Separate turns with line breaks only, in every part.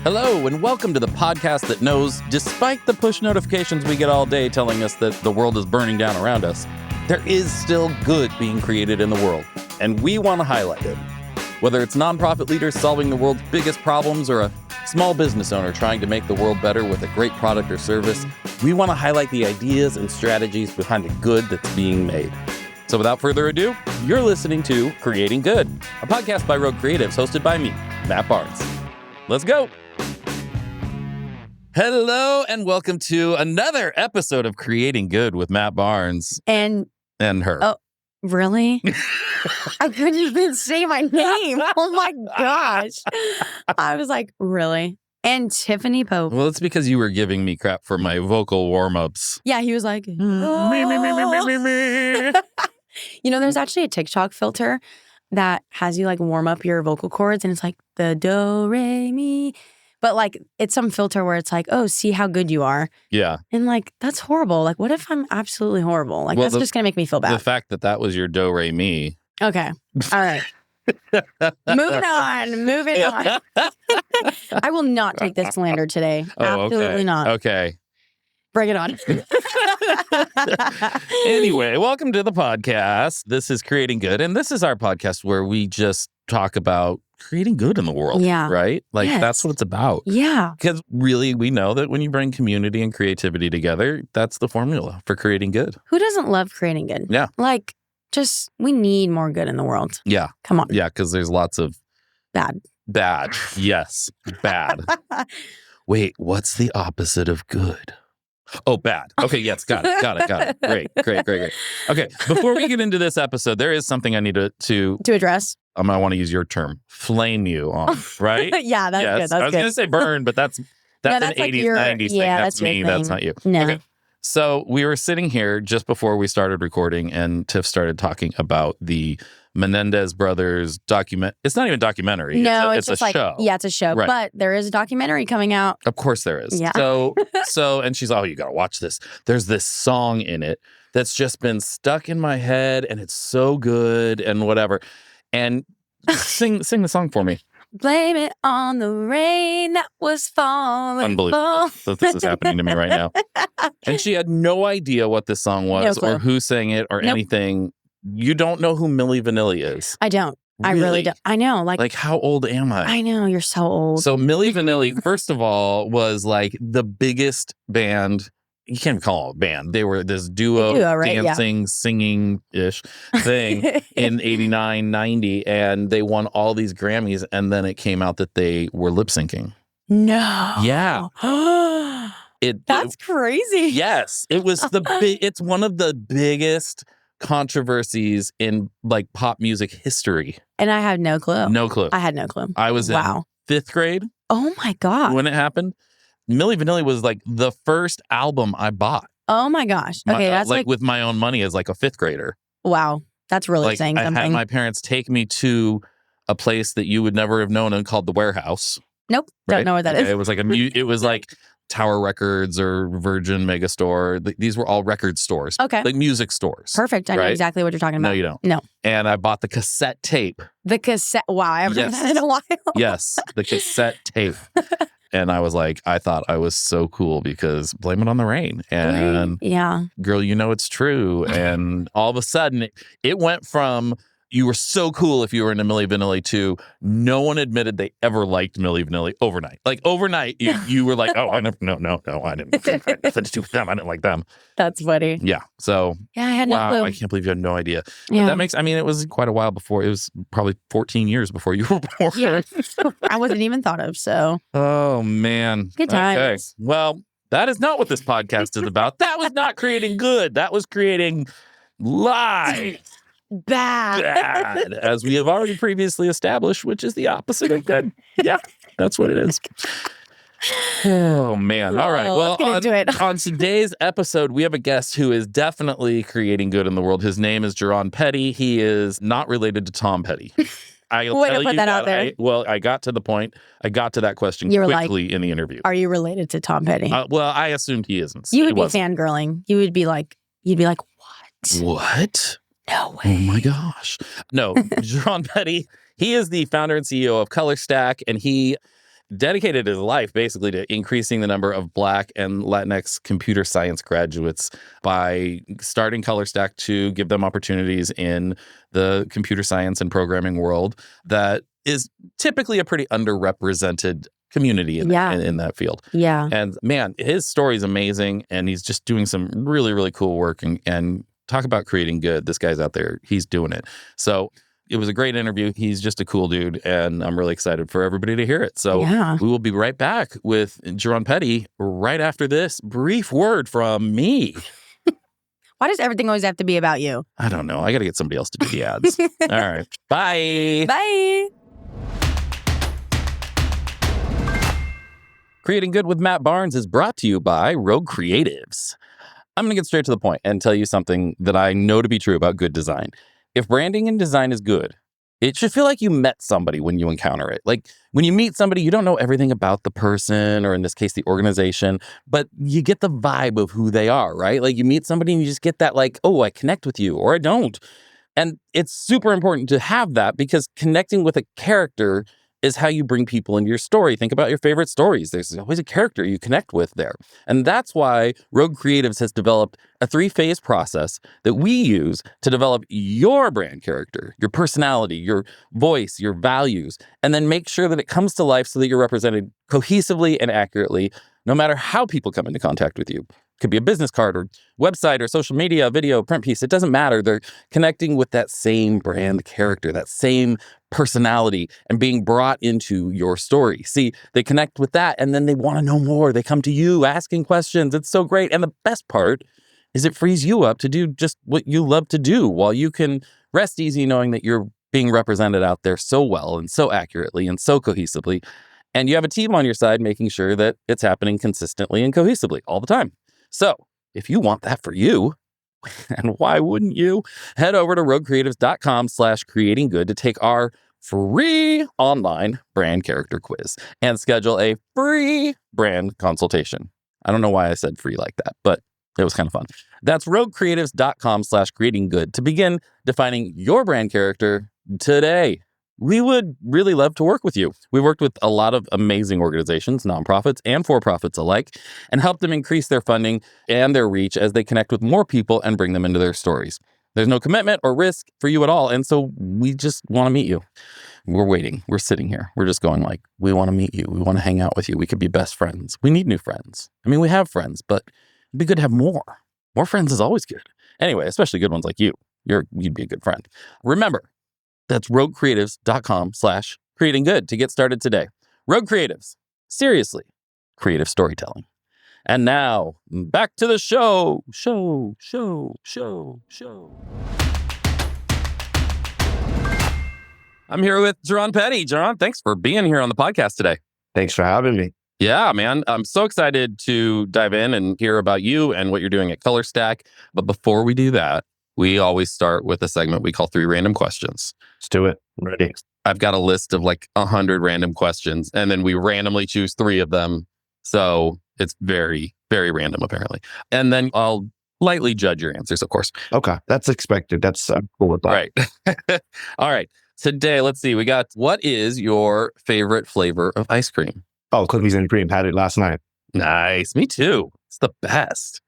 Hello, and welcome to the podcast that knows, despite the push notifications we get all day telling us that the world is burning down around us, there is still good being created in the world, and we want to highlight it. Whether it's nonprofit leaders solving the world's biggest problems or a small business owner trying to make the world better with a great product or service, we want to highlight the ideas and strategies behind the good that's being made. So without further ado, you're listening to Creating Good, a podcast by Rogue Creatives hosted by me, Matt Barnes. Let's go. Hello, and welcome to another episode of Creating Good with Matt Barnes.
And
her.
Oh, really? I couldn't even say my name. Oh my gosh. I was like, really? And Tiffany Pope.
Well, it's because you were giving me crap for my vocal warm-ups.
Yeah, he was like,
Me.
You know, there's actually a TikTok filter that has you like warm up your vocal cords, and it's like the do, re, mi. But like, it's some filter where it's like, oh, see how good you are.
Yeah.
And like, that's horrible. Like, what if I'm absolutely horrible? Like, that's just going to make me feel bad.
The fact that was your do, re, mi.
Okay. All right. Moving on. I will not take this slander today. Absolutely not.
Okay.
Bring it on.
Anyway, welcome to the podcast. This is Creating Good, and this is our podcast where we just talk about creating good in the world.
Yeah.
Right? Like,
Yes.
That's what it's about.
Yeah.
Because really, we know that when you bring community and creativity together, that's the formula for creating good.
Who doesn't love creating good?
Yeah.
Like, we need more good in the world.
Yeah.
Come on.
Yeah, because there's lots of
Bad.
Yes, bad. Wait, what's the opposite of good? Oh, bad. Okay, yes, got it. Great. Okay, before we get into this episode, there is something I need to
address.
I want to use your term, flame you on, right?
Yeah, that's good. That's
I was going to say burn, but that's
Yeah,
an
that's like
80s,
your-
90s thing.
yeah,
That's
that's your
me.
thing.
That's not you.
No.
Okay. So we were sitting here just before we started recording, and Tiff started talking about the Menendez brothers document. It's not even a documentary.
No,
it's
just
a
like,
show.
yeah, it's a show.
Right.
But there is a documentary coming out.
Of course there is.
Yeah.
So, and she's, oh, you got to watch this. There's this song in it that's just been stuck in my head, and it's so good and whatever. And sing the song for me.
Blame it on the rain that was falling.
Unbelievable that this is happening to me right now. And she had no idea what this song was
No
or who sang it or
Nope.
anything. You don't know who Milli Vanilli is.
I don't. I really don't. I know.
Like, how old am I?
I know. You're so old.
So Milli Vanilli, first of all, was like the biggest band. You can't even call it a band. They were this duo
right?
dancing, singing-ish thing in 89, 90, and they won all these Grammys, and then it came out that they were lip-syncing.
No.
Yeah.
That's crazy.
Yes. It was it's one of the biggest controversies in like pop music history.
And I had no clue.
No clue.
I had no clue.
I was in 5th grade
Oh my God.
when it happened. Milli Vanilli was like the first album I bought.
Oh my gosh. Okay, that's like,
with my own money as like a 5th grader.
wow. That's really
Like
saying
I
something.
had my parents take me to a place that you would never have known and called the Warehouse.
Nope.
Right?
Don't know what that is.
It was like it was like Tower Records or Virgin Megastore. These were all record stores.
Okay.
Like music stores.
Perfect. I know
right?
exactly what you're talking about.
No, you don't.
No.
And I bought the cassette tape.
The cassette. Wow. I haven't heard
Yes.
that in a while.
Yes, the cassette tape. And I was like, I thought I was so cool because blame it on the rain. And
Yeah.
girl, you know it's true. And all of a sudden, it went from you were so cool if you were into Milli Vanilli to no one admitted they ever liked Milli Vanilli overnight. Like overnight, you were like, oh, I never, no, I didn't. I had nothing to do with them. I didn't like them.
That's funny.
Yeah. So
Yeah, I had no
wow,
clue.
I can't believe you had no idea.
Yeah.
That makes, it was quite a while before. It was probably 14 years before you were born.
Yeah. I wasn't even thought of, so.
Oh, man.
Good times.
Okay. Well, that is not what this podcast is about. That was not creating good. That was creating lies.
Bad.
As we have already previously established, which is the opposite of good. Yeah, that's what it is. Oh, man. All right. Well,
let's get into it.
on today's episode, we have a guest who is definitely creating good in the world. His name is Jehron Petty. He is not related to Tom Petty. I'll
Way to
tell
put
you
that out there.
I got to the point. I got to that question
You were
quickly in the interview.
Are you related to Tom Petty?
Well, I assumed he isn't.
You
He
would be
wasn't.
fangirling. You'd be like, what?
What?
No way.
Oh my gosh. No, Jehron Petty, he is the founder and CEO of ColorStack, and he dedicated his life basically to increasing the number of Black and Latinx computer science graduates by starting ColorStack to give them opportunities in the computer science and programming world that is typically a pretty underrepresented community in that field.
Yeah.
And man, his story is amazing. And he's just doing some really, really cool work. And talk about creating good. This guy's out there. He's doing it. So it was a great interview. He's just a cool dude. And I'm really excited for everybody to hear it. So we will be right back with Jehron Petty right after this brief word from me.
Why does everything always have to be about you?
I don't know. I got to get somebody else to do the ads. All right. Bye.
Bye.
Creating Good with Matt Barnes is brought to you by Rogue Creatives. I'm going to get straight to the point and tell you something that I know to be true about good design. If branding and design is good, it should feel like you met somebody when you encounter it. Like when you meet somebody, you don't know everything about the person, or in this case, the organization, but you get the vibe of who they are, right? Like you meet somebody and you just get that like, oh, I connect with you or I don't. And it's super important to have that because connecting with a character is how you bring people into your story. Think about your favorite stories. There's always a character you connect with there. And that's why Rogue Creatives has developed a 3-phase process that we use to develop your brand character, your personality, your voice, your values, and then make sure that it comes to life so that you're represented cohesively and accurately, no matter how people come into contact with you. Could be a business card or website or social media, video, print piece. It doesn't matter. They're connecting with that same brand character, that same personality, and being brought into your story. See, they connect with that and then they want to know more. They come to you asking questions. It's so great. And the best part is it frees you up to do just what you love to do while you can rest easy knowing that you're being represented out there so well and so accurately and so cohesively. And you have a team on your side making sure that it's happening consistently and cohesively all the time. So if you want that for you, and why wouldn't you, head over to roguecreatives.com/creatinggood to take our free online brand character quiz and schedule a free brand consultation. I don't know why I said free like that, but it was kind of fun. That's roguecreatives.com/creatinggood to begin defining your brand character today. We would really love to work with you. We worked with a lot of amazing organizations, nonprofits and for-profits alike, and help them increase their funding and their reach as they connect with more people and bring them into their stories. There's no commitment or risk for you at all, and so we just want to meet you. We're waiting. We're sitting here. We're just going like, we want to meet you. We want to hang out with you. We could be best friends. We need new friends. I mean, we have friends, but it'd be good to have more. More friends is always good. Anyway, especially good ones like you. You'd be a good friend. Remember, that's roguecreatives.com/creatinggood to get started today. Rogue Creatives. Seriously, creative storytelling. And now, back to the show. I'm here with Jehron Petty. Jehron, thanks for being here on the podcast today.
Thanks for having me.
Yeah, man. I'm so excited to dive in and hear about you and what you're doing at ColorStack. But before we do that, we always start with a segment we call 3 random questions.
Let's do it. I'm ready.
I've got a list of like 100 random questions, and then we randomly choose 3 of them. So it's very, very random, apparently. And then I'll lightly judge your answers, of course.
Okay. That's expected. That's cool with that.
Right. All right. Today, let's see. We got, what is your favorite flavor of ice cream?
Oh, cookies and cream. Had it last night.
Nice. Me too. It's the best.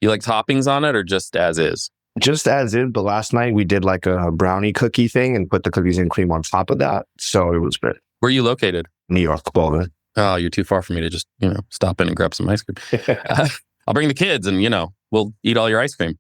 You like toppings on it or just as is?
Just as is, but last night we did like a brownie cookie thing and put the cookies and cream on top of that. So it was good.
Where are you located?
New York, Baldwin.
Oh, you're too far for me to just, stop in and grab some ice cream. I'll bring the kids and, we'll eat all your ice cream.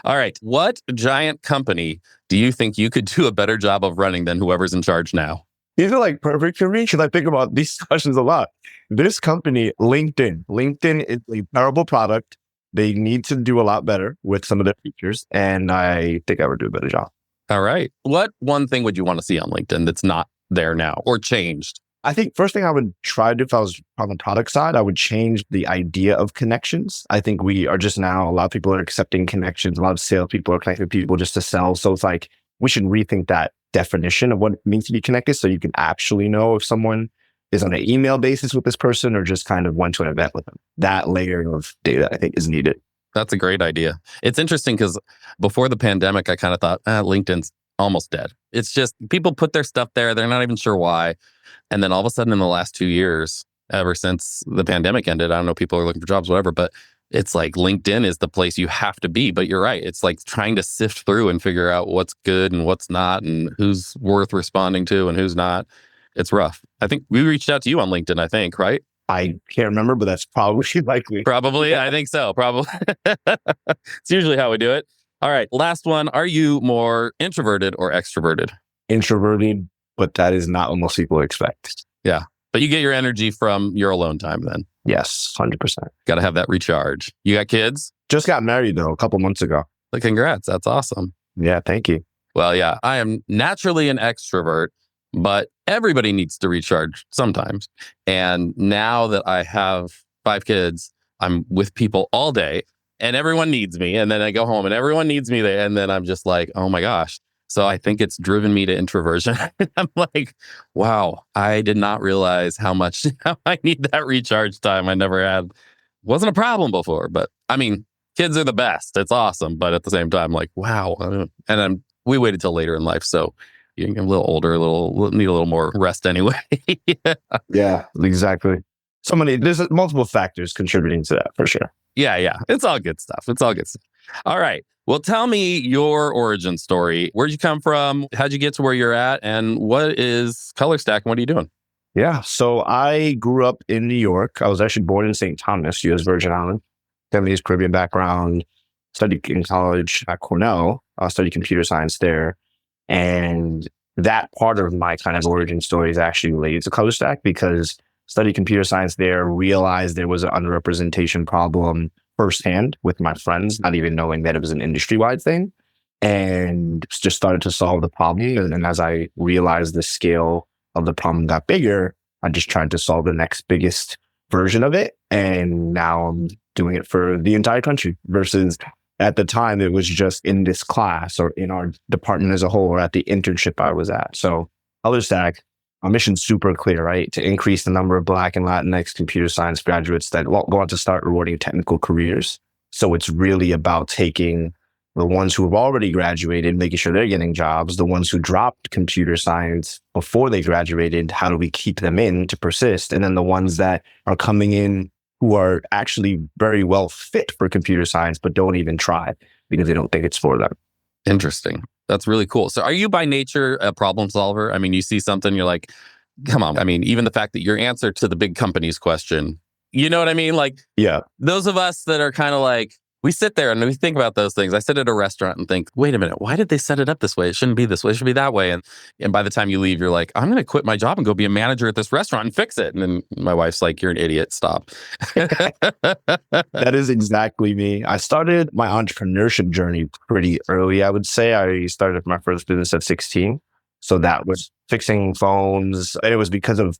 All right. What giant company do you think you could do a better job of running than whoever's in charge now?
These are like perfect for me because I think about these questions a lot. This company, LinkedIn. LinkedIn is a terrible product. They need to do a lot better with some of their features, and I think I would do a better job.
All right. What one thing would you want to see on LinkedIn that's not there now or changed?
I think first thing I would try to do if I was on the product side, I would change the idea of connections. I think we are just now, a lot of people are accepting connections. A lot of salespeople are connecting people just to sell. So it's like, we should rethink that definition of what it means to be connected so you can actually know if someone is on an email basis with this person or just kind of went to an event with them. That layer of data, I think, is needed.
That's a great idea. It's interesting because before the pandemic, I kind of thought, LinkedIn's almost dead. It's just people put their stuff there. They're not even sure why. And then all of a sudden in the last 2 years, ever since the pandemic ended, I don't know, people are looking for jobs, whatever, but it's like LinkedIn is the place you have to be. But you're right. It's like trying to sift through and figure out what's good and what's not and who's worth responding to and who's not. It's rough. I think we reached out to you on LinkedIn, I think, right?
I can't remember, but that's probably likely.
Probably. I think so. Probably. It's usually how we do it. All right. Last one. Are you more introverted or extroverted?
Introverted, but that is not what most people expect.
Yeah. But you get your energy from your alone time then.
Yes, 100%.
Got to have that recharge. You got kids?
Just got married though, a couple months ago.
Well, congrats. That's awesome.
Yeah, thank you.
Well, yeah, I am naturally an extrovert, but everybody needs to recharge sometimes. And now that I have 5 kids, I'm with people all day and everyone needs me. And then I go home and everyone needs me there. And then I'm just like, oh my gosh. So I think it's driven me to introversion. I'm like, wow, I did not realize how much I need that recharge time. I never had. Wasn't a problem before, but I mean, kids are the best. It's awesome. But at the same time, like, wow. And we waited till later in life. So you're a little older, need a little more rest anyway.
Yeah, exactly. There's multiple factors contributing to that for sure.
Yeah. It's all good stuff. All right. Well, tell me your origin story. Where'd you come from? How'd you get to where you're at? And what is ColorStack and what are you doing?
Yeah. So I grew up in New York. I was actually born in St. Thomas, U.S. Virgin Island. Family's Caribbean background. Studied in college at Cornell. I studied computer science there. And that part of my kind of origin story is actually related to ColorStack because studied computer science there, realized there was an underrepresentation problem firsthand with my friends, not even knowing that it was an industry-wide thing, and just started to solve the problem. And as I realized the scale of the problem got bigger, I just tried to solve the next biggest version of it. And now I'm doing it for the entire country versus at the time it was just in this class or in our department as a whole or at the internship I was at. So ColorStack, our mission's super clear, right? To increase the number of Black and Latinx computer science graduates that go on to start rewarding technical careers. So it's really about taking the ones who have already graduated, making sure they're getting jobs, the ones who dropped computer science before they graduated, how do we keep them in to persist? And then the ones that are coming in who are actually very well fit for computer science, but don't even try because they don't think it's for them.
Interesting. That's really cool. So are you by nature a problem solver? I mean, you see something, you're like, come on. I mean, even the fact that your answer to the big company's question, you know what I mean? Like,
yeah,
those of us that are kind of like, we sit there and we think about those things. I sit at a restaurant and think, wait a minute, why did they set it up this way? It shouldn't be this way. It should be that way. And by the time you leave, you're like, I'm going to quit my job and go be a manager at this restaurant and fix it. And then my wife's like, you're an idiot. Stop.
That is exactly me. I started my entrepreneurship journey pretty early, I would say. I started my first business at 16. So that was fixing phones. And it was because I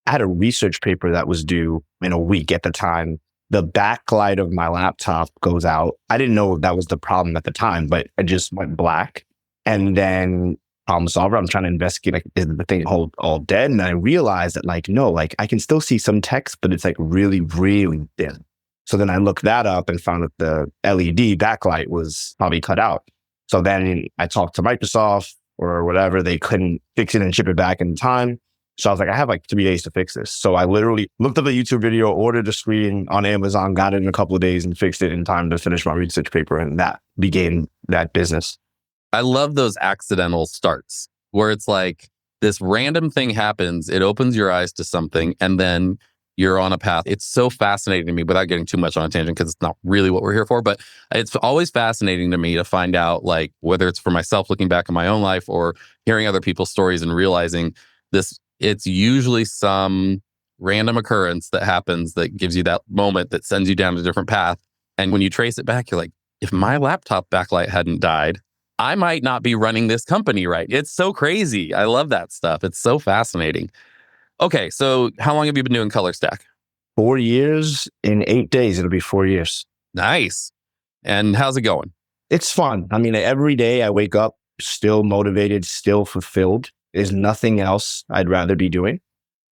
had a research paper that was due in a week at the time. The backlight of my laptop goes out. I didn't know that was the problem at the time, but it just went black. And then problem solver, I'm trying to investigate, like, is the thing all dead? And I realized that, like, no, like I can still see some text, but it's like really, really thin. So then I looked that up and found that the LED backlight was probably cut out. So then I talked to Microsoft or whatever. They couldn't fix it and ship it back in time. So I was like, I have like 3 days to fix this. So I literally looked up a YouTube video, ordered a screen on Amazon, got it in a couple of days and fixed it in time to finish my research paper. And that began that business.
I love those accidental starts where it's like this random thing happens. It opens your eyes to something and then you're on a path. It's so fascinating to me without getting too much on a tangent because it's not really what we're here for. But it's always fascinating to me to find out, like, whether it's for myself looking back in my own life or hearing other people's stories and realizing this. It's usually some random occurrence that happens that gives you that moment that sends you down a different path. And when you trace it back, you're like, if my laptop backlight hadn't died, I might not be running this company right. It's so crazy. I love that stuff. It's so fascinating. Okay, so how long have you been doing ColorStack?
4 years. In 8 days, it'll be 4 years.
Nice. And how's it going?
It's fun. I mean, every day I wake up still motivated, still fulfilled. There's nothing else I'd rather be doing.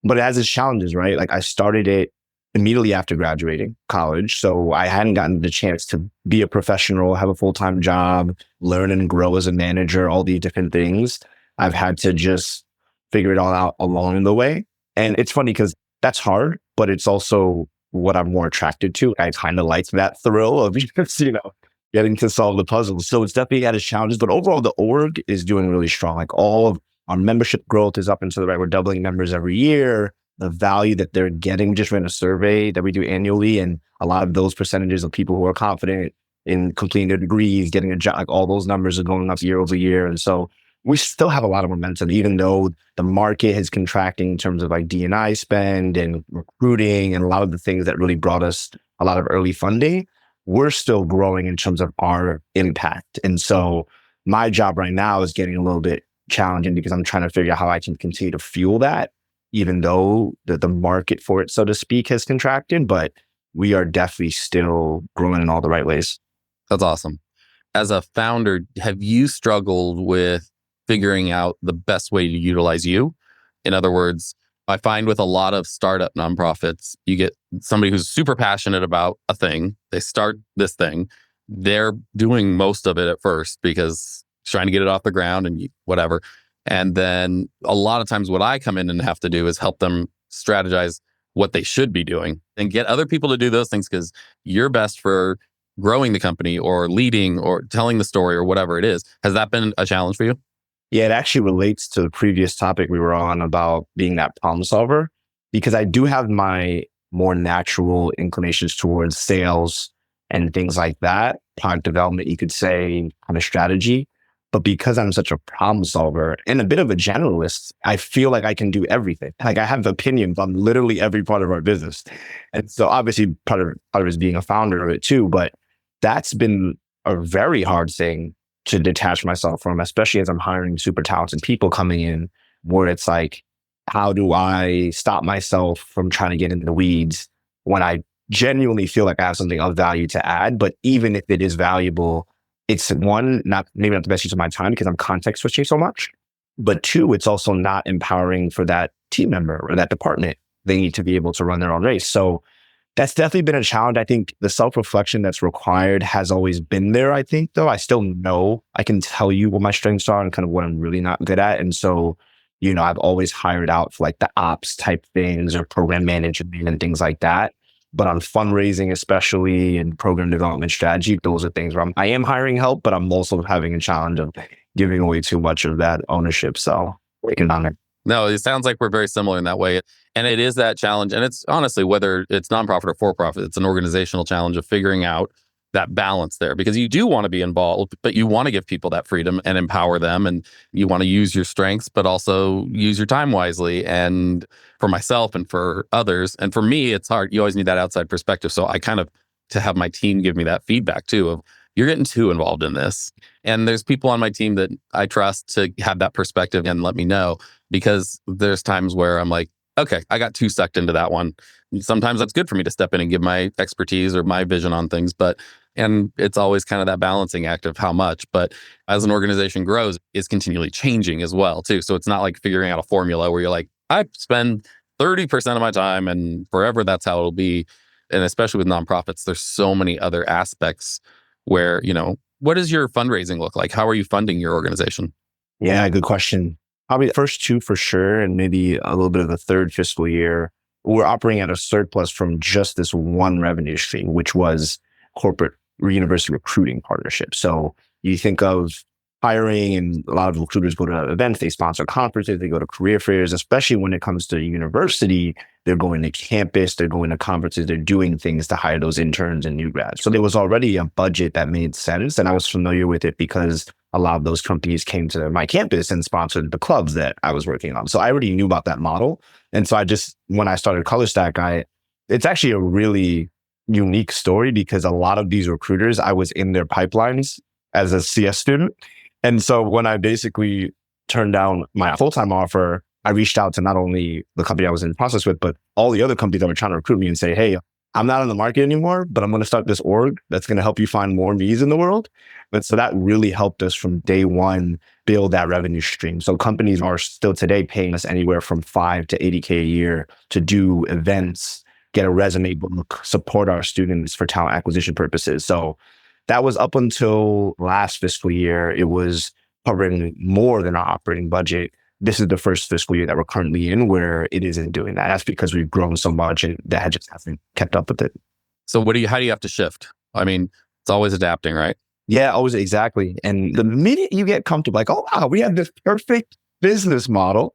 But it has its challenges, right? Like I started it immediately after graduating college. So I hadn't gotten the chance to be a professional, have a full-time job, learn and grow as a manager, all these different things. I've had to just figure it all out along the way. And it's funny because that's hard, but it's also what I'm more attracted to. I kind of like that thrill of, getting to solve the puzzles. So it's definitely had its challenges, but overall the org is doing really strong. Like all of our membership growth is up and to the right. We're doubling members every year. The value that they're getting, just ran a survey that we do annually. And a lot of those percentages of people who are confident in completing their degrees, getting a job, like all those numbers are going up year over year. And so we still have a lot of momentum, even though the market is contracting in terms of like D&I spend and recruiting and a lot of the things that really brought us a lot of early funding. We're still growing in terms of our impact. And so my job right now is getting a little bit challenging because I'm trying to figure out how I can continue to fuel that, even though the market for it, so to speak, has contracted, but we are definitely still growing in all the right ways.
That's awesome. As a founder, have you struggled with figuring out the best way to utilize you? In other words, I find with a lot of startup nonprofits, you get somebody who's super passionate about a thing. They start this thing. They're doing most of it at first because trying to get it off the ground and whatever. And then a lot of times what I come in and have to do is help them strategize what they should be doing and get other people to do those things because you're best for growing the company or leading or telling the story or whatever it is. Has that been a challenge for you?
Yeah, it actually relates to the previous topic we were on about being that problem solver, because I do have my more natural inclinations towards sales and things like that, product development, you could say, kind of strategy. But because I'm such a problem solver and a bit of a generalist, I feel like I can do everything. Like I have opinions on literally every part of our business. And so obviously part of it is being a founder of it too, but that's been a very hard thing to detach myself from, especially as I'm hiring super talented people coming in, where it's like, how do I stop myself from trying to get into the weeds when I genuinely feel like I have something of value to add? But even if it is valuable, it's one, maybe not the best use of my time because I'm context switching so much. But two, it's also not empowering for that team member or that department. They need to be able to run their own race. So that's definitely been a challenge. I think the self-reflection that's required has always been there, I think, though. I still know, I can tell you what my strengths are and kind of what I'm really not good at. And so, I've always hired out for like the ops type things or program management and things like that. But on fundraising, especially and program development strategy, those are things where I am hiring help, but I'm also having a challenge of giving away too much of that ownership. So working on it.
No, it sounds like we're very similar in that way. And it is that challenge. And it's honestly, whether it's nonprofit or for-profit, it's an organizational challenge of figuring out that balance there because you do want to be involved, but you want to give people that freedom and empower them. And you want to use your strengths, but also use your time wisely. And for myself and for others, and for me, it's hard. You always need that outside perspective. So I kind of, to have my team give me that feedback too of, you're getting too involved in this. And there's people on my team that I trust to have that perspective and let me know, because there's times where I'm like, okay, I got too sucked into that one. Sometimes that's good for me to step in and give my expertise or my vision on things, and it's always kind of that balancing act of how much. But as an organization grows, it's continually changing as well too. So it's not like figuring out a formula where you're like, I spend 30% of my time and forever that's how it'll be. And especially with nonprofits, there's so many other aspects where, what does your fundraising look like? How are you funding your organization?
Yeah, good question. Probably the first two for sure, and maybe a little bit of the third fiscal year, we're operating at a surplus from just this one revenue stream, which was corporate university recruiting partnership. So you think of hiring, and a lot of recruiters go to events, they sponsor conferences, they go to career fairs, especially when it comes to university, they're going to campus, they're going to conferences, they're doing things to hire those interns and new grads. So there was already a budget that made sense. And I was familiar with it because a lot of those companies came to my campus and sponsored the clubs that I was working on. So I already knew about that model. And so when I started ColorStack, it's actually a really unique story because a lot of these recruiters, I was in their pipelines as a CS student. And so when I basically turned down my full-time offer, I reached out to not only the company I was in the process with, but all the other companies that were trying to recruit me and say, hey, I'm not on the market anymore, but I'm going to start this org that's going to help you find more me's in the world. And so that really helped us from day one build that revenue stream. So companies are still today paying us anywhere from $5 to $80K a year to do events, get a resume book, support our students for talent acquisition purposes. So that was up until last fiscal year. It was covering more than our operating budget. This is the first fiscal year that we're currently in where it isn't doing that. That's because we've grown so much and that just hasn't kept up with it.
So how do you have to shift? I mean, it's always adapting, right?
Yeah, always, exactly. And the minute you get comfortable, like, oh, wow, we have this perfect business model.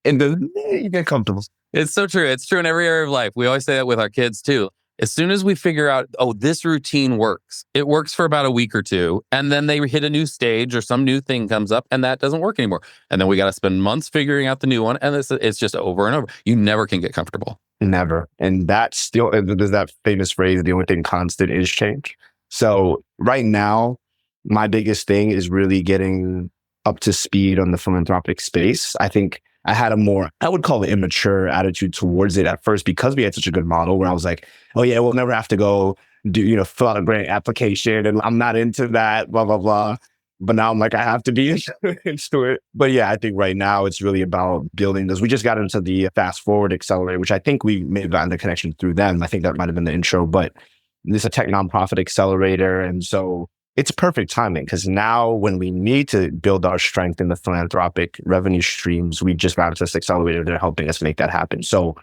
And the minute you get comfortable.
It's so true. It's true in every area of life. We always say that with our kids too. As soon as we figure out, oh, this routine works, it works for about a week or two. And then they hit a new stage or some new thing comes up and that doesn't work anymore. And then we got to spend months figuring out the new one. And it's just over and over. You never can get comfortable.
Never. And that's still, there's that famous phrase, the only thing constant is change. So right now, my biggest thing is really getting up to speed on the philanthropic space. I think I had a more, I would call it immature attitude towards it at first because we had such a good model where I was like, oh yeah, we'll never have to go do, fill out a grant application and I'm not into that, blah, blah, blah. But now I'm like, I have to be into it. But yeah, I think right now it's really about building this. We just got into the Fast Forward Accelerator, which I think we may have gotten the connection through them. I think that might have been the intro, but this is a tech nonprofit accelerator. And so it's perfect timing because now when we need to build our strength in the philanthropic revenue streams, we just got this accelerator. They're helping us make that happen. So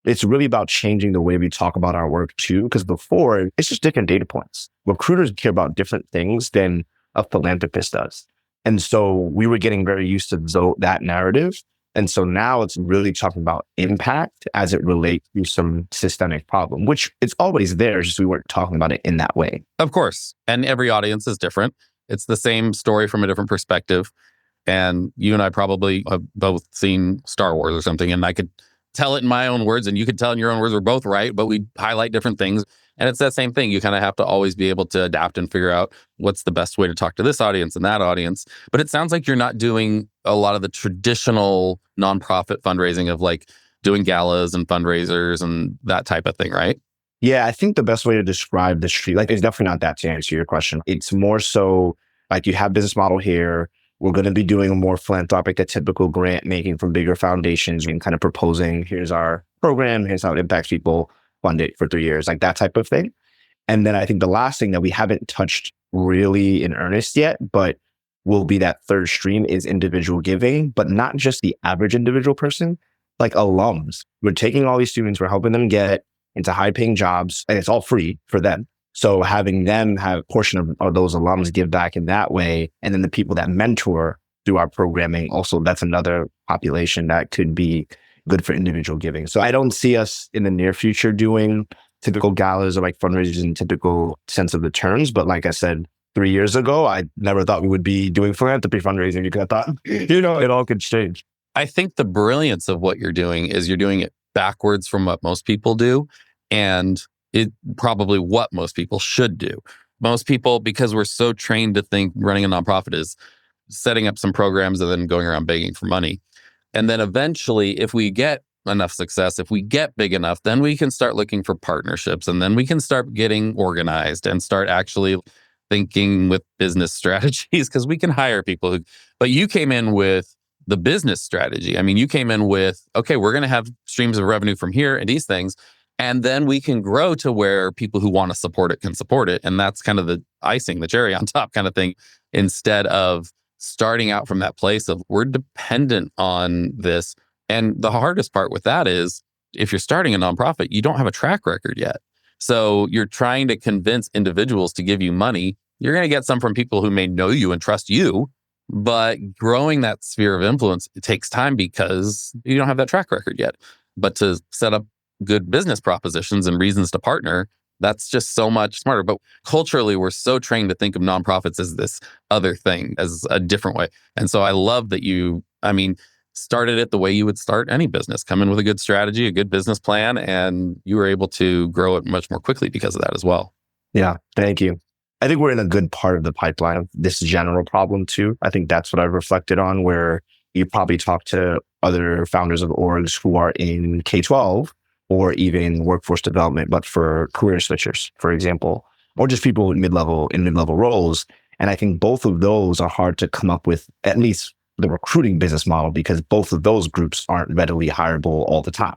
it's really about changing the way we talk about our work too, because before it's just different data points. Recruiters care about different things than a philanthropist does. And so we were getting very used to that narrative. And so now it's really talking about impact as it relates to some systemic problem, which it's always there, just we weren't talking about it in that way.
Of course. And every audience is different. It's the same story from a different perspective. And you and I probably have both seen Star Wars or something, and I could tell it in my own words and you could tell in your own words. We're both right, but we highlight different things. And it's that same thing. You kind of have to always be able to adapt and figure out what's the best way to talk to this audience and that audience. But it sounds like you're not doing a lot of the traditional nonprofit fundraising of like doing galas and fundraisers and that type of thing, right?
Yeah, I think the best way to describe the street, like it's definitely not that to answer your question. It's more so like you have business model here. We're going to be doing a more philanthropic, a typical grant making from bigger foundations and kind of proposing, here's our program, here's how it impacts people, fund it for 3 years, like that type of thing. And then I think the last thing that we haven't touched really in earnest yet, but will be that third stream is individual giving, but not just the average individual person, like alums. We're taking all these students, we're helping them get into high paying jobs, and it's all free for them. So having them have a portion of those alums give back in that way. And then the people that mentor through our programming, also that's another population that could be good for individual giving. So I don't see us in the near future doing typical galas or like fundraisers in typical sense of the terms. But like I said, 3 years ago, I never thought we would be doing philanthropy fundraising because I thought, it all could change.
I think the brilliance of what you're doing is you're doing it backwards from what most people do. And it probably what most people should do. Most people, because we're so trained to think running a nonprofit is setting up some programs and then going around begging for money. And then eventually, if we get enough success, if we get big enough, then we can start looking for partnerships and then we can start getting organized and start actually thinking with business strategies because we can hire people. But you came in with the business strategy. I mean, you came in with, okay, we're going to have streams of revenue from here and these things. And then we can grow to where people who want to support it can support it. And that's kind of the icing, the cherry on top kind of thing, instead of starting out from that place of we're dependent on this. And the hardest part with that is if you're starting a nonprofit, you don't have a track record yet. So you're trying to convince individuals to give you money. You're going to get some from people who may know you and trust you, but growing that sphere of influence, it takes time because you don't have that track record yet. But to set up good business propositions and reasons to partner, that's just so much smarter. But culturally, we're so trained to think of nonprofits as this other thing, as a different way. And so I love that you, started it the way you would start any business, come in with a good strategy, a good business plan, and you were able to grow it much more quickly because of that as well.
Yeah, thank you. I think we're in a good part of the pipeline of this general problem too. I think that's what I've reflected on, where you probably talk to other founders of orgs who are in K-12 or even workforce development, but for career switchers, for example, or just people in mid-level roles. And I think both of those are hard to come up with, at least the recruiting business model, because both of those groups aren't readily hireable all the time.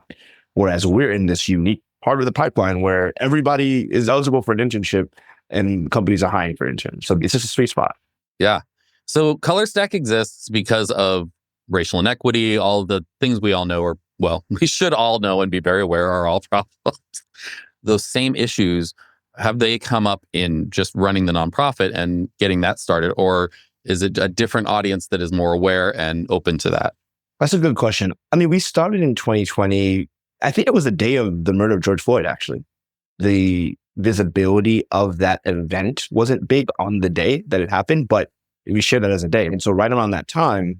Whereas we're in this unique part of the pipeline where everybody is eligible for an internship and companies are hiring for interns. So it's just a sweet spot.
Yeah. So ColorStack exists because of racial inequity, all the things we all know, or well, we should all know and be very aware are all problems. Those same issues, have they come up in just running the nonprofit and getting that started? Or is it a different audience that is more aware and open to that?
That's a good question. I mean, we started in 2020. I think it was the day of the murder of George Floyd, actually. The visibility of that event wasn't big on the day that it happened, but we shared that as a day. And so right around that time,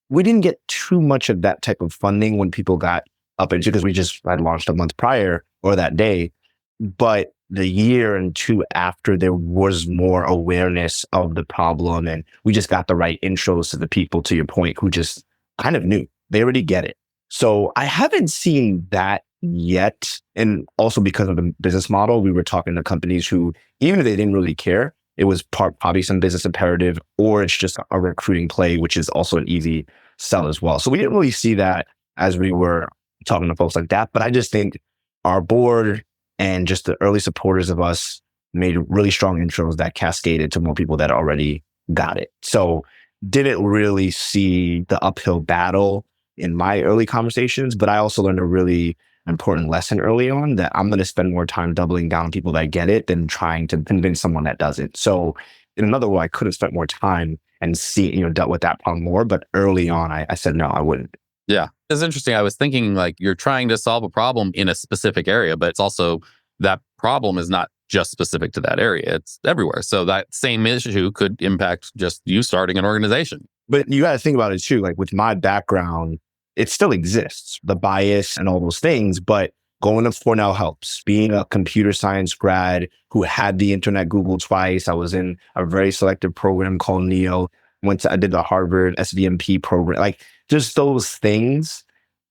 we didn't get too much of that type of funding when people got up into, because we just had launched a month prior or that day. But the year and two after, there was more awareness of the problem. And we just got the right intros to the people, to your point, who just kind of knew. They already get it. So I haven't seen that yet. And also because of the business model, we were talking to companies who, even if they didn't really care, it was probably some business imperative, or it's just a recruiting play, which is also an easy sell as well. So we didn't really see that as we were talking to folks like that. But I just think our board and just the early supporters of us made really strong intros that cascaded to more people that already got it. So didn't really see the uphill battle in my early conversations, but I also learned a really important lesson early on that I'm going to spend more time doubling down on people that get it than trying to convince someone that doesn't. So in another way, I could have spent more time and dealt with that problem more. But early on, I said, no, I wouldn't.
Yeah. It's interesting. I was thinking like you're trying to solve a problem in a specific area, but it's also that problem is not just specific to that area. It's everywhere. So that same issue could impact just you starting an organization.
But you got to think about it too. Like with my background, it still exists, the bias and all those things, but going to Cornell helps. Being a computer science grad who had the internet Googled twice, I was in a very selective program called NEO. I did the Harvard SVMP program. Like just those things,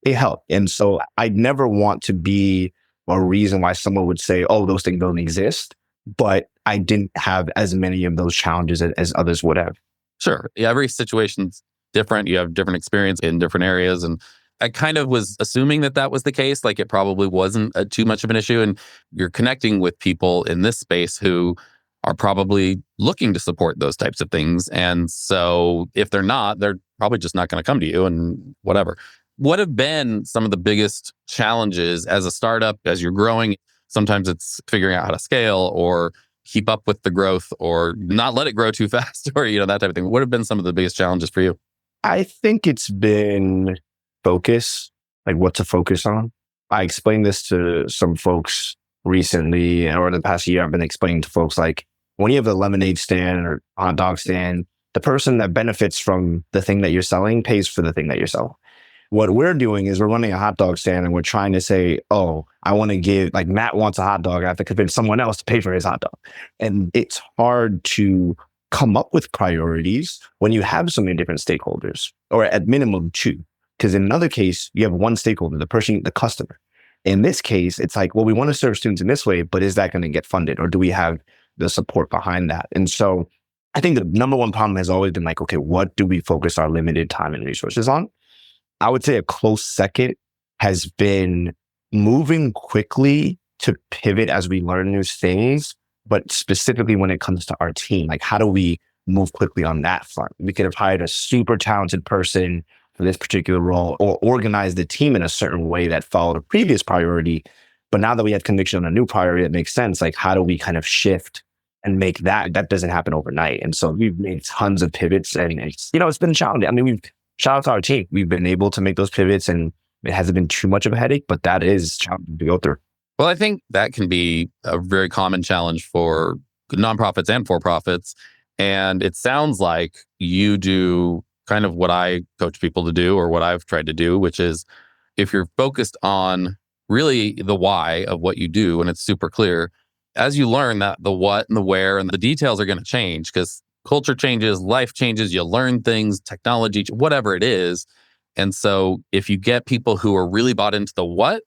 it helped. And so I'd never want to be a reason why someone would say, oh, those things don't exist. But I didn't have as many of those challenges as others would have.
Sure. Yeah, every situation's different. You have different experience in different areas. And I kind of was assuming that was the case. Like it probably wasn't too much of an issue. And you're connecting with people in this space who are probably looking to support those types of things. And so if they're not, they're probably just not going to come to you and whatever. What have been some of the biggest challenges as a startup, as you're growing? Sometimes it's figuring out how to scale or keep up with the growth or not let it grow too fast or, that type of thing. What have been some of the biggest challenges for you?
I think it's been focus, like what to focus on. I explained this to some folks recently, or the past year, I've been explaining to folks, like when you have a lemonade stand or hot dog stand, the person that benefits from the thing that you're selling pays for the thing that you're selling. What we're doing is we're running a hot dog stand and we're trying to say, oh, I want to give, like Matt wants a hot dog. I have to convince someone else to pay for his hot dog. And it's hard to come up with priorities when you have so many different stakeholders, or at minimum two. Because in another case, you have one stakeholder, the person, the customer. In this case, it's like, well, we want to serve students in this way, but is that going to get funded? Or do we have the support behind that? And so I think the number one problem has always been like, okay, what do we focus our limited time and resources on? I would say a close second has been moving quickly to pivot as we learn new things, but specifically when it comes to our team, like how do we move quickly on that front? We could have hired a super talented person for this particular role or organize the team in a certain way that followed a previous priority. But now that we have conviction on a new priority that makes sense, like how do we kind of shift and make that doesn't happen overnight? And so we've made tons of pivots and it's been challenging. I mean, shout out to our team. We've been able to make those pivots and it hasn't been too much of a headache, but that is challenging to go through.
Well, I think that can be a very common challenge for nonprofits and for-profits. And it sounds like you do kind of what I coach people to do or what I've tried to do, which is if you're focused on really the why of what you do and it's super clear, as you learn that the what and the where and the details are going to change because culture changes, life changes, you learn things, technology, whatever it is. And so if you get people who are really bought into the what,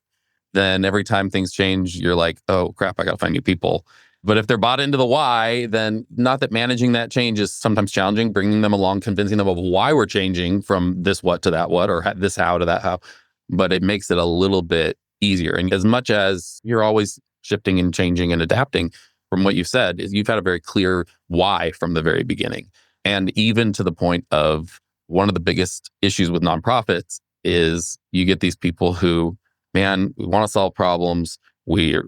then every time things change, you're like, oh crap, I got to find new people. But if they're bought into the why, then not that managing that change is sometimes challenging, bringing them along, convincing them of why we're changing from this what to that what, or this how to that how, but it makes it a little bit easier. And as much as you're always shifting and changing and adapting, from what you've said, is you've had a very clear why from the very beginning. And even to the point of one of the biggest issues with nonprofits is you get these people who, man, we want to solve problems. We're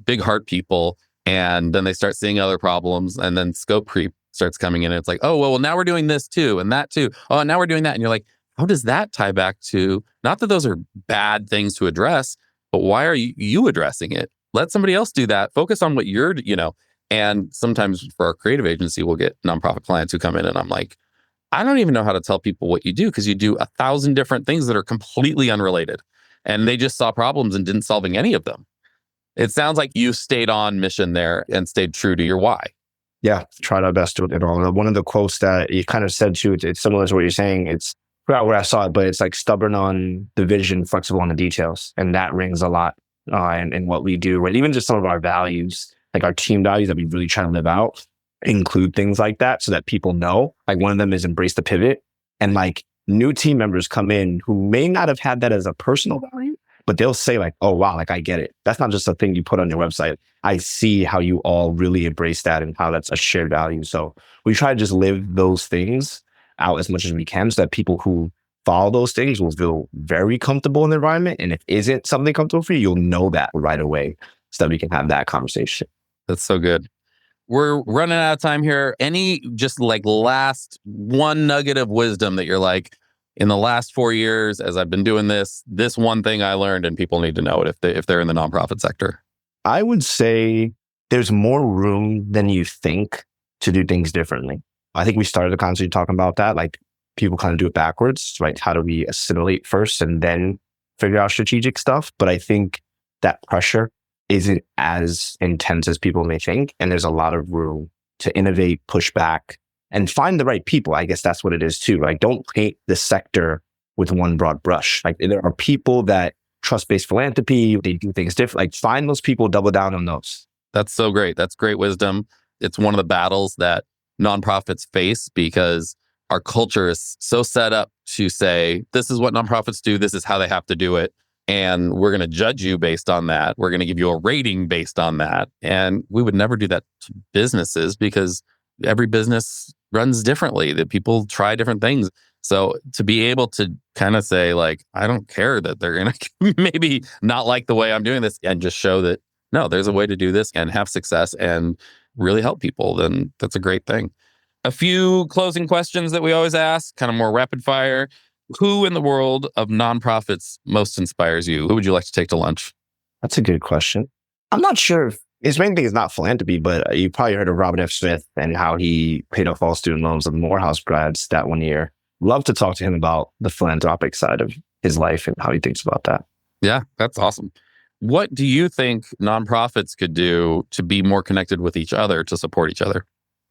big heart people. And then they start seeing other problems, and then scope creep starts coming in. And it's like, oh, well, now we're doing this too, and that too. Oh, and now we're doing that. And you're like, how does that tie back to, not that those are bad things to address, but why are you addressing it? Let somebody else do that. Focus on what you're, and sometimes for our creative agency, we'll get nonprofit clients who come in and I'm like, I don't even know how to tell people what you do because you do 1,000 different things that are completely unrelated. And they just saw problems and didn't solving any of them. It sounds like you stayed on mission there and stayed true to your why.
Yeah, tried our best to it all. One of the quotes that you kind of said too, it's similar to what you're saying. It's I forgot where I saw it, but it's like stubborn on the vision, flexible on the details. And that rings a lot in what we do. Right? Even just some of our values, like our team values that we really try to live out, include things like that so that people know. Like one of them is embrace the pivot. And like new team members come in who may not have had that as a personal value, but they'll say like, oh, wow, like I get it. That's not just a thing you put on your website. I see how you all really embrace that and how that's a shared value. So we try to just live those things out as much as we can so that people who follow those things will feel very comfortable in the environment. And if isn't something comfortable for you, you'll know that right away so that we can have that conversation.
That's so good. We're running out of time here. Any just like last one nugget of wisdom that you're like, in the last 4 years, as I've been doing this one thing I learned, and people need to know it if they're in the nonprofit sector?
I would say there's more room than you think to do things differently. I think we started the conversation talking about that. Like people kind of do it backwards, right? How do we assimilate first and then figure out strategic stuff? But I think that pressure isn't as intense as people may think. And there's a lot of room to innovate, push back, and find the right people. I guess that's what it is too. Like don't paint the sector with one broad brush. Like there are people that trust-based philanthropy, they do things different. Like find those people, double down on those.
That's so great. That's great wisdom. It's one of the battles that nonprofits face because our culture is so set up to say, this is what nonprofits do. This is how they have to do it. And we're going to judge you based on that. We're going to give you a rating based on that. And we would never do that to businesses because every business runs differently, that people try different things. So to be able to kind of say like, I don't care that they're going to maybe not like the way I'm doing this and just show that, no, there's a way to do this and have success and really help people, then that's a great thing. A few closing questions that we always ask, kind of more rapid fire. Who in the world of nonprofits most inspires you? Who would you like to take to lunch?
That's a good question. I'm not sure if his main thing is not philanthropy, but you probably heard of Robert F. Smith and how he paid off all student loans of Morehouse grads that one year. Love to talk to him about the philanthropic side of his life and how he thinks about that.
Yeah, that's awesome. What do you think nonprofits could do to be more connected with each other, to support each other?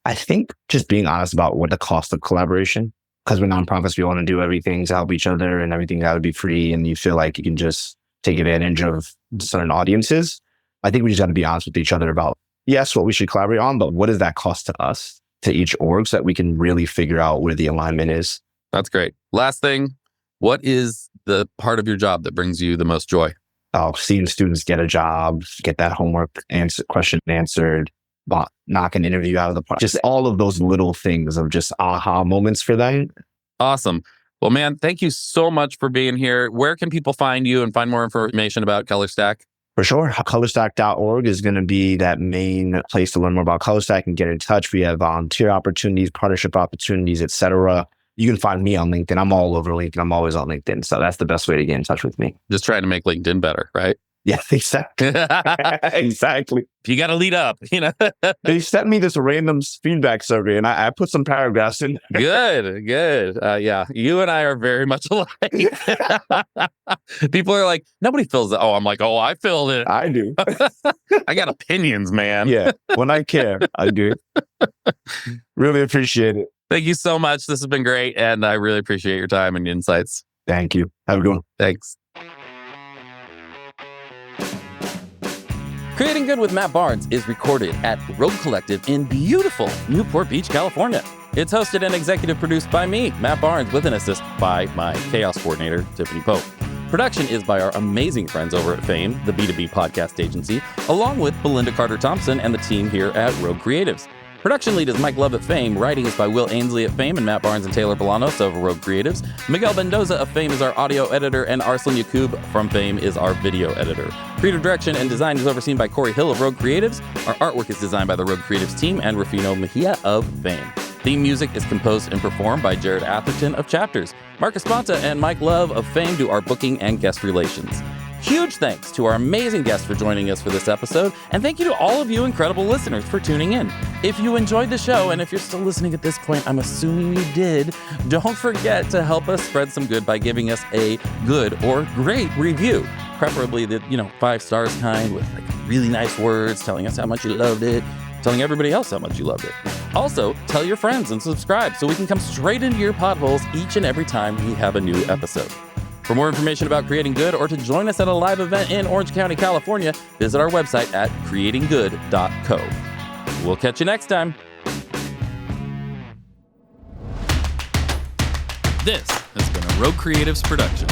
I think just being honest about what the cost of collaboration, because we're nonprofits, we want to do everything to help each other and everything got to be free. And you feel like you can just take advantage of certain audiences. I think we just got to be honest with each other about, yes, what we should collaborate on, but what does that cost to us, to each org, so that we can really figure out where the alignment is.
That's great. Last thing, what is the part of your job that brings you the most joy?
Oh, seeing students get a job, get that homework question answered, knock an interview out of the park. Just all of those little things of just aha moments for them.
Awesome. Well, man, thank you so much for being here. Where can people find you and find more information about ColorStack?
For sure. ColorStack.org is going to be that main place to learn more about ColorStack and get in touch. We have volunteer opportunities, partnership opportunities, etc. You can find me on LinkedIn. I'm all over LinkedIn. I'm always on LinkedIn. So that's the best way to get in touch with me.
Just trying to make LinkedIn better, right?
Yeah, exactly. Exactly.
You got to lead up,
They sent me this random feedback survey and I put some paragraphs in.
Good. Yeah, you and I are very much alike. People are like, nobody fills it. Oh, I'm like, oh, I filled it.
I do.
I got opinions, man.
Yeah, when I care, I do. Really appreciate it.
Thank you so much. This has been great. And I really appreciate your time and insights.
Thank you. Have a good one.
Thanks. Creating Good with Matt Barnes is recorded at Road Collective in beautiful Newport Beach, California. It's hosted and executive produced by me, Matt Barnes, with an assist by my chaos coordinator, Tiffany Pope. Production is by our amazing friends over at Fame, the B2B podcast agency, along with Belinda Carter-Thompson and the team here at Rogue Creatives. Production lead is Mike Love at Fame. Writing is by Will Ainsley at Fame and Matt Barnes and Taylor Bolanos of Rogue Creatives. Miguel Mendoza of Fame is our audio editor, and Arslan Yakub from Fame is our video editor. Creative direction and design is overseen by Corey Hill of Rogue Creatives. Our artwork is designed by the Rogue Creatives team and Rufino Mejia of Fame. Theme music is composed and performed by Jared Atherton of Chapters. Marcus Ponta and Mike Love of Fame do our booking and guest relations. Huge thanks to our amazing guests for joining us for this episode, and thank you to all of you incredible listeners for tuning in. If you enjoyed the show, and if you're still listening at this point, I'm assuming you did, don't forget to help us spread some good by giving us a good or great review. Preferably the, 5 stars kind with really nice words telling us how much you loved it, telling everybody else how much you loved it. Also, tell your friends and subscribe so we can come straight into your potholes each and every time we have a new episode. For more information about Creating Good or to join us at a live event in Orange County, California, visit our website at creatinggood.co. We'll catch you next time. This has been a Rogue Creatives production.